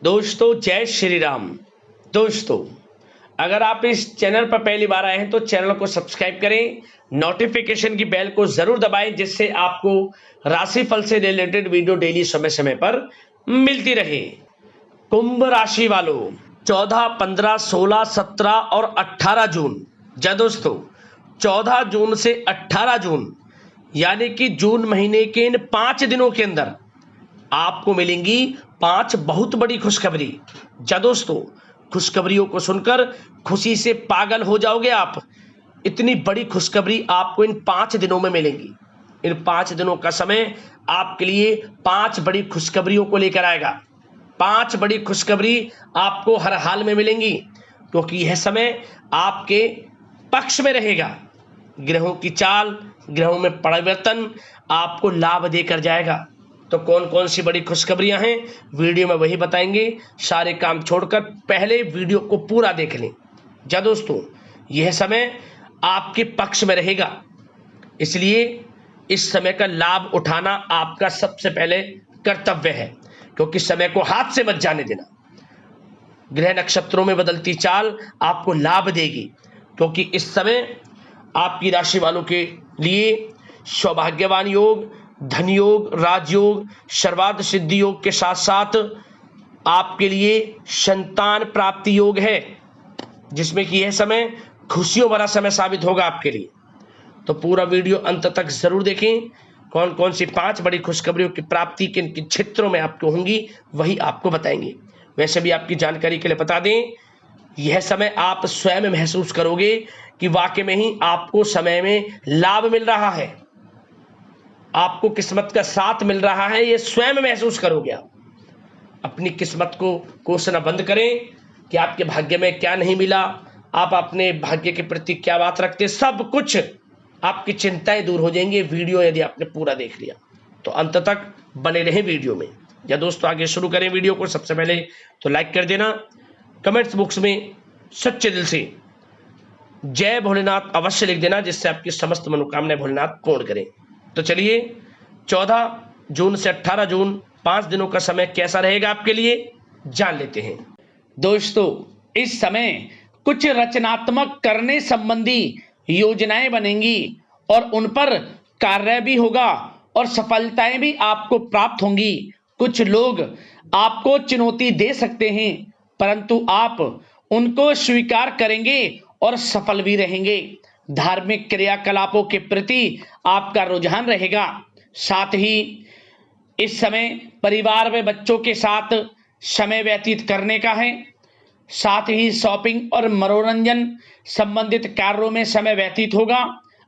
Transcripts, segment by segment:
दोस्तों जय श्री राम। दोस्तों अगर आप इस चैनल पर पहली बार आए हैं तो चैनल को सब्सक्राइब करें, नोटिफिकेशन की बेल को जरूर दबाएं जिससे आपको राशिफल से रिलेटेड वीडियो डेली समय समय पर मिलती रहे। कुंभ राशि वालों 14, 15, 16, 17 और 18 जून। जय दोस्तों 14 जून से 18 जून यानी कि जून महीने के इन 5 दिनों के अंदर आपको मिलेंगी 5 बहुत बड़ी खुशखबरी। जा दोस्तों खुशखबरियों को सुनकर खुशी से पागल हो जाओगे आप। इतनी बड़ी खुशखबरी आपको इन 5 दिनों में मिलेंगी। इन 5 दिनों का समय आपके लिए 5 बड़ी खुशखबरियों को लेकर आएगा। 5 बड़ी खुशखबरी आपको हर हाल में मिलेंगी क्योंकि यह समय आपके पक्ष में रहेगा। ग्रहों की चाल, ग्रहों में परिवर्तन आपको लाभ देकर जाएगा। तो कौन कौन सी बड़ी खुशखबरियां हैं वीडियो में वही बताएंगे। सारे काम छोड़कर पहले वीडियो को पूरा देख लें। जा दोस्तों यह समय आपके पक्ष में रहेगा, इसलिए इस समय का लाभ उठाना आपका सबसे पहले कर्तव्य है क्योंकि समय को हाथ से मत जाने देना। ग्रह नक्षत्रों में बदलती चाल आपको लाभ देगी क्योंकि इस समय आपकी राशि वालों के लिए सौभाग्यवान योग, धन योग, राजयोग, सर्वार्थ सिद्धि योग के साथ साथ आपके लिए संतान प्राप्ति योग है जिसमें कि यह समय खुशियों भरा समय साबित होगा आपके लिए। तो पूरा वीडियो अंत तक जरूर देखें। कौन कौन सी 5 बड़ी खुशखबरियों की प्राप्ति किन किन क्षेत्रों में आपको होंगी वही आपको बताएंगे। वैसे भी आपकी जानकारी के लिए बता दें, यह समय आप स्वयं महसूस करोगे कि वाकई में ही आपको समय में लाभ मिल रहा है, आपको किस्मत का साथ मिल रहा है। ये स्वयं महसूस करोगे आप। अपनी किस्मत को कोसना बंद करें कि आपके भाग्य में क्या नहीं मिला, आप अपने भाग्य के प्रति क्या बात रखते, सब कुछ आपकी चिंताएं दूर हो जाएंगी। वीडियो यदि आपने पूरा देख लिया तो अंत तक बने रहें वीडियो में। या दोस्तों आगे शुरू करें वीडियो को। सबसे पहले तो लाइक कर देना, कमेंट्स बॉक्स में सच्चे दिल से जय भोलेनाथ अवश्य लिख देना जिससे आपकी समस्त मनोकामनाएं भोलेनाथ पूर्ण करें। तो चलिए 14 जून से 18 जून 5 दिनों का समय कैसा रहेगा आपके लिए जान लेते हैं। दोस्तों इस समय कुछ रचनात्मक करने संबंधी योजनाएं बनेंगी और उन पर कार्य भी होगा और सफलताएं भी आपको प्राप्त होंगी। कुछ लोग आपको चुनौती दे सकते हैं परंतु आप उनको स्वीकार करेंगे और सफल भी रहेंगे। धार्मिक क्रियाकलापों के प्रति आपका रुझान रहेगा। साथ ही इस समय परिवार में बच्चों के साथ समय व्यतीत करने का है। साथ ही शॉपिंग और मनोरंजन संबंधित कार्यों में समय व्यतीत होगा।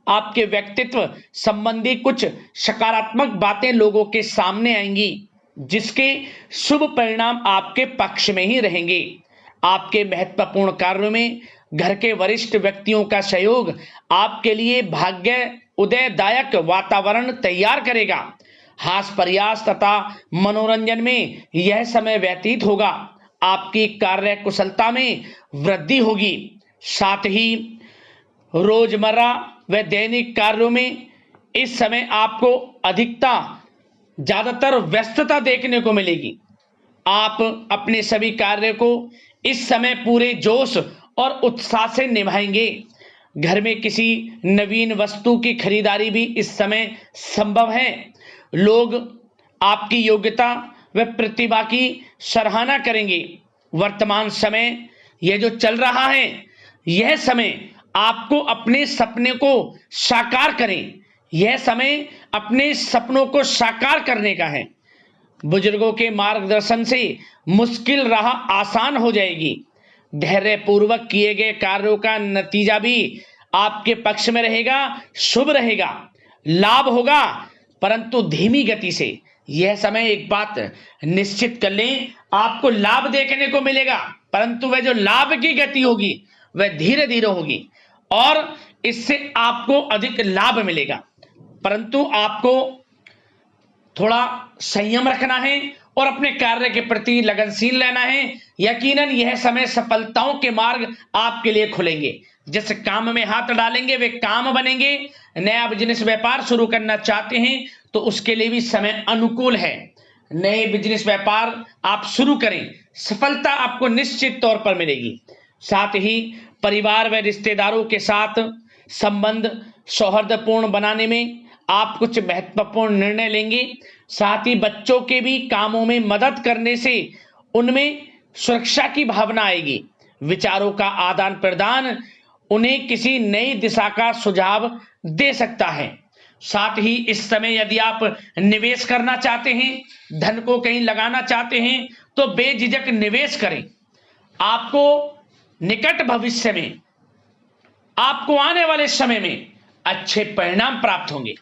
आपके व्यक्तित्व संबंधी कुछ सकारात्मक बातें लोगों के सामने आएंगी जिसके शुभ परिणाम आपके पक्ष में ही रहेंगे। आपके महत्वपूर्ण कार्यों में घर के वरिष्ठ व्यक्तियों का सहयोग आपके लिए भाग्य उदयदायक वातावरण तैयार करेगा। हास प्रयास तथा मनोरंजन में यह समय व्यतीत होगा। आपकी कार्य कुशलता में वृद्धि होगी। साथ ही रोजमर्रा व दैनिक कार्यों में इस समय आपको ज्यादातर व्यस्तता देखने को मिलेगी। आप अपने सभी कार्य को इस समय पूरे जोश और उत्साह से निभाएंगे। घर में किसी नवीन वस्तु की खरीदारी भी इस समय संभव है। लोग आपकी योग्यता व प्रतिभा की सराहना करेंगे। वर्तमान समय यह जो चल रहा है यह समय आपको अपने सपने को साकार करें। यह समय अपने सपनों को साकार करने का है। बुजुर्गों के मार्गदर्शन से मुश्किल राह आसान हो जाएगी। धैर्य पूर्वक किए गए कार्यों का नतीजा भी आपके पक्ष में रहेगा, शुभ रहेगा, लाभ होगा परंतु धीमी गति से। यह समय एक बात निश्चित कर लें, आपको लाभ देखने को मिलेगा परंतु वह जो लाभ की गति होगी वह धीरे धीरे होगी और इससे आपको अधिक लाभ मिलेगा। परंतु आपको थोड़ा संयम रखना है और अपने कार्य के प्रति लगनशील रहना है। यकीनन यह समय सफलताओं के मार्ग आपके लिए खुलेंगे। जिस काम में हाथ डालेंगे वे काम बनेंगे। नया बिजनेस व्यापार शुरू करना चाहते हैं तो उसके लिए भी समय अनुकूल है। नए बिजनेस व्यापार आप शुरू करें, सफलता आपको निश्चित तौर पर मिलेगी। साथ ही परिवार व रिश्तेदारों के साथ संबंध सौहार्दपूर्ण बनाने में आप कुछ महत्वपूर्ण निर्णय लेंगे। साथ ही बच्चों के भी कामों में मदद करने से उनमें सुरक्षा की भावना आएगी। विचारों का आदान प्रदान उन्हें किसी नई दिशा का सुझाव दे सकता है। साथ ही इस समय यदि आप निवेश करना चाहते हैं, धन को कहीं लगाना चाहते हैं, तो बेझिझक निवेश करें। आपको निकट भविष्य में, आपको आने वाले समय में अच्छे परिणाम प्राप्त होंगे।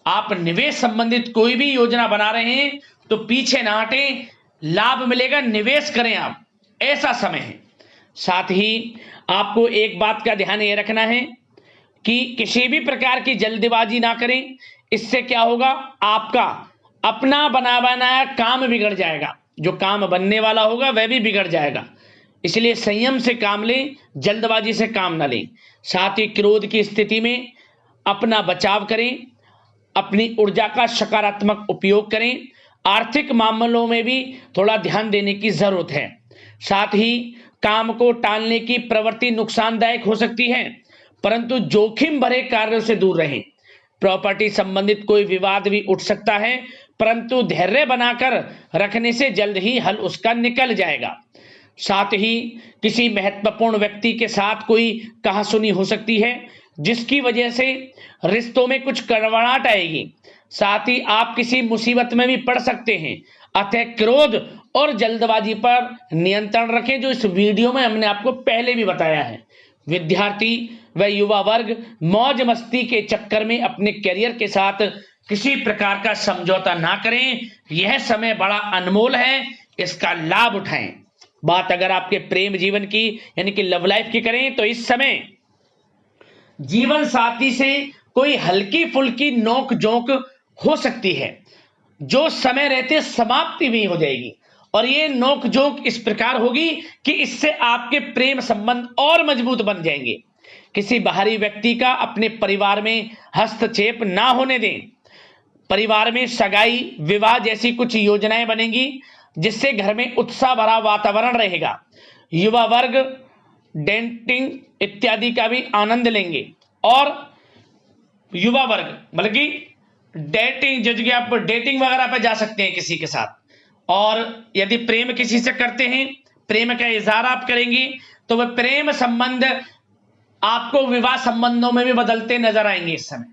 आप निवेश संबंधित कोई भी योजना बना रहे हैं तो पीछे ना हटें, लाभ मिलेगा, निवेश करें आप, ऐसा समय है। साथ ही आपको एक बात का ध्यान ये रखना है कि किसी भी प्रकार की जल्दबाजी ना करें। इससे क्या होगा, आपका अपना बना बनाया काम बिगड़ जाएगा, जो काम बनने वाला होगा वह भी बिगड़ जाएगा। इसलिए संयम से काम लें, जल्दबाजी से काम ना लें। साथ ही क्रोध की स्थिति में अपना बचाव करें, अपनी ऊर्जा का सकारात्मक उपयोग करें। आर्थिक मामलों में भी थोड़ा ध्यान देने की जरूरत है। साथ ही काम को टालने की प्रवृत्ति नुकसानदायक हो सकती है, परंतु जोखिम भरे कार्यों से दूर रहें। प्रॉपर्टी संबंधित कोई विवाद भी उठ सकता है, परंतु धैर्य बनाकर रखने से जल्द ही हल उसका निकल जाएगा। साथ ही किसी महत्वपूर्ण व्यक्ति के साथ कोई कहासुनी हो सकती है, जिसकी वजह से रिश्तों में कुछ कड़वाहट आएगी। साथ ही आप किसी मुसीबत में भी पड़ सकते हैं। अतः क्रोध और जल्दबाजी पर नियंत्रण रखें, जो इस वीडियो में हमने आपको पहले भी बताया है। विद्यार्थी व युवा वर्ग मौज मस्ती के चक्कर में अपने करियर के साथ किसी प्रकार का समझौता ना करें। यह समय बड़ा अनमोल है, इसका लाभ उठाएं। बात अगर आपके प्रेम जीवन की यानी कि लव लाइफ की करें तो इस समय जीवन साथी से कोई हल्की फुल्की नोक झोंक हो सकती है, जो समय रहते समाप्ति भी हो जाएगी। और ये नोक झोंक इस प्रकार होगी कि इससे आपके प्रेम संबंध और मजबूत बन जाएंगे। किसी बाहरी व्यक्ति का अपने परिवार में हस्तक्षेप ना होने दें। परिवार में सगाई विवाह जैसी कुछ योजनाएं बनेंगी, जिससे घर में उत्साह भरा वातावरण रहेगा। युवा वर्ग डेटिंग इत्यादि का भी आनंद लेंगे। और युवा वर्ग मतलब कि डेटिंग, जैसे कि आप डेटिंग वगैरह पर जा सकते हैं किसी के साथ। और यदि प्रेम किसी से करते हैं, प्रेम का इजहार आप करेंगे, तो वह प्रेम संबंध आपको विवाह संबंधों में भी बदलते नजर आएंगे इस समय।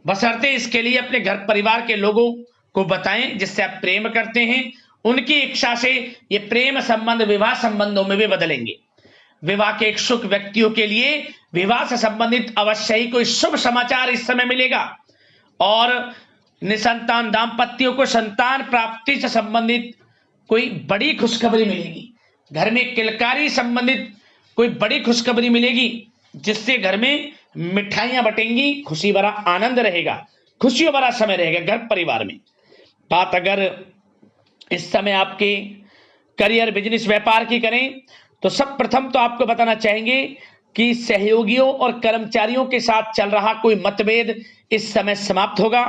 बशर्ते इसके लिए अपने घर परिवार के लोगों को बताएं जिससे आप प्रेम करते हैं। उनकी इच्छा से ये प्रेम संबंध विवाह संबंधों में भी बदलेंगे। विवाह के इच्छुक व्यक्तियों के लिए विवाह से संबंधित अवश्य ही कोई शुभ समाचार इस समय मिलेगा। और निसंतान दाम्पत्यों को संतान प्राप्ति से संबंधित कोई बड़ी खुशखबरी मिलेगी। घर में किलकारी संबंधित कोई बड़ी खुशखबरी मिलेगी, जिससे घर में मिठाइयां बटेंगी, खुशी भरा आनंद रहेगा, खुशियों भरा समय रहेगा घर परिवार में। बात अगर इस समय आपके करियर बिजनेस व्यापार की करें तो सब प्रथम तो आपको बताना चाहेंगे कि सहयोगियों और कर्मचारियों के साथ चल रहा कोई मतभेद इस समय समाप्त होगा।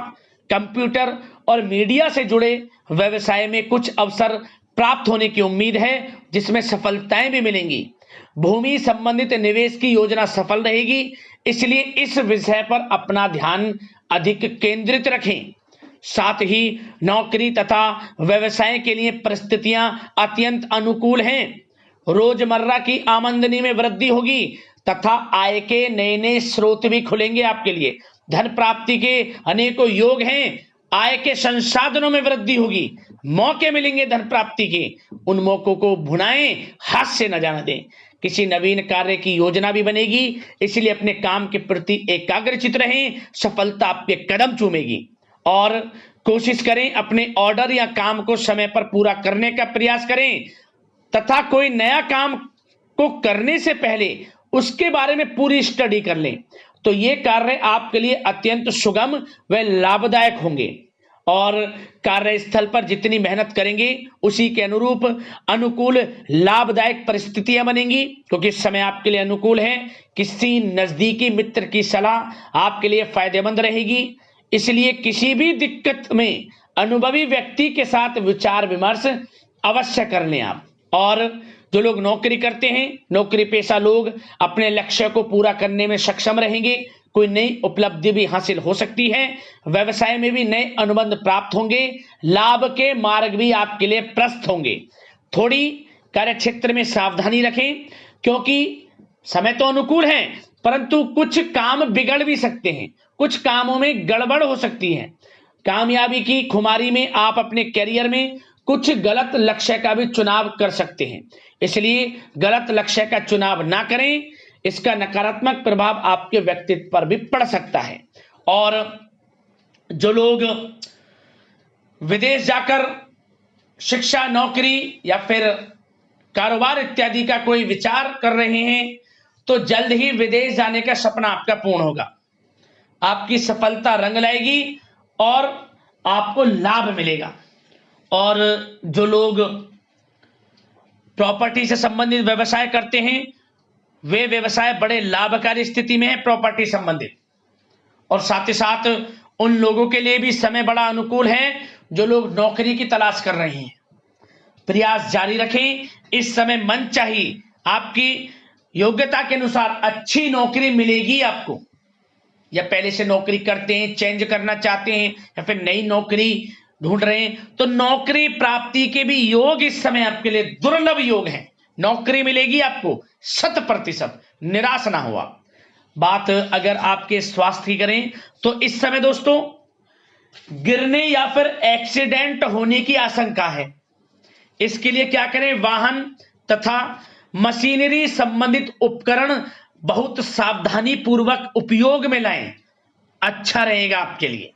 कंप्यूटर और मीडिया से जुड़े व्यवसाय में कुछ अवसर प्राप्त होने की उम्मीद है, जिसमें सफलताएं भी मिलेंगी। भूमि संबंधित निवेश की योजना सफल रहेगी, इसलिए इस विषय पर अपना ध्यान अधिक केंद्रित रखें। साथ ही नौकरी तथा व्यवसाय के लिए परिस्थितियां अत्यंत अनुकूल हैं। रोजमर्रा की आमदनी में वृद्धि होगी तथा आय के नए नए स्रोत भी खुलेंगे आपके लिए। धन प्राप्ति के अनेकों योग हैं। आय के संसाधनों में वृद्धि होगी, मौके मिलेंगे धन प्राप्ति के। उन मौकों को भुनाएं, हाथ से न जाने दें। किसी नवीन कार्य की योजना भी बनेगी, इसलिए अपने काम के प्रति एकाग्रचित रहें, सफलता आपके कदम चूमेगी। और कोशिश करें अपने ऑर्डर या काम को समय पर पूरा करने का प्रयास करें तथा कोई नया काम को करने से पहले उसके बारे में पूरी स्टडी कर लें, तो ये कार्य आपके लिए अत्यंत सुगम व लाभदायक होंगे। और कार्यस्थल पर जितनी मेहनत करेंगे उसी के अनुरूप अनुकूल लाभदायक परिस्थितियां बनेंगी, क्योंकि समय आपके लिए अनुकूल है। किसी नजदीकी मित्र की सलाह आपके लिए फायदेमंद रहेगी, इसलिए किसी भी दिक्कत में अनुभवी व्यक्ति के साथ विचार विमर्श अवश्य कर लें आप। और जो लोग नौकरी करते हैं, नौकरी पेशा लोग अपने लक्ष्य को पूरा करने में सक्षम रहेंगे। कोई नई उपलब्धि भी हासिल हो सकती है। व्यवसाय में भी नए अनुबंध प्राप्त होंगे। लाभ के मार्ग भी आपके लिए प्रशस्त होंगे। थोड़ी कार्य क्षेत्र में सावधानी रखें, क्योंकि समय तो अनुकूल है, परंतु कुछ काम बिगड़ भी सकते हैं, कुछ कामों में गड़बड़ हो सकती है। कामयाबी की खुमारी में आप अपने करियर में कुछ गलत लक्ष्य का भी चुनाव कर सकते हैं, इसलिए गलत लक्ष्य का चुनाव ना करें। इसका नकारात्मक प्रभाव आपके व्यक्तित्व पर भी पड़ सकता है। और जो लोग विदेश जाकर शिक्षा, नौकरी या फिर कारोबार इत्यादि का कोई विचार कर रहे हैं, तो जल्द ही विदेश जाने का सपना आपका पूर्ण होगा। आपकी सफलता रंग लाएगी और आपको लाभ मिलेगा। और जो लोग प्रॉपर्टी से संबंधित व्यवसाय करते हैं, वे व्यवसाय बड़े लाभकारी स्थिति में है प्रॉपर्टी संबंधित। और साथ ही साथ उन लोगों के लिए भी समय बड़ा अनुकूल है जो लोग नौकरी की तलाश कर रहे हैं। प्रयास जारी रखें। इस समय मन चाहिए आपकी योग्यता के अनुसार अच्छी नौकरी मिलेगी आपको। या पहले से नौकरी करते हैं, चेंज करना चाहते हैं, या फिर नई नौकरी ढूंढ रहे हैं, तो नौकरी प्राप्ति के भी योग इस समय आपके लिए दुर्लभ योग हैं। नौकरी मिलेगी आपको 100%, निराश ना हो आप। बात अगर आपके स्वास्थ्य की करें तो इस समय दोस्तों गिरने या फिर एक्सीडेंट होने की आशंका है। इसके लिए क्या करें? वाहन तथा मशीनरी संबंधित उपकरण बहुत सावधानी पूर्वक उपयोग में लाएं, अच्छा रहेगा आपके लिए।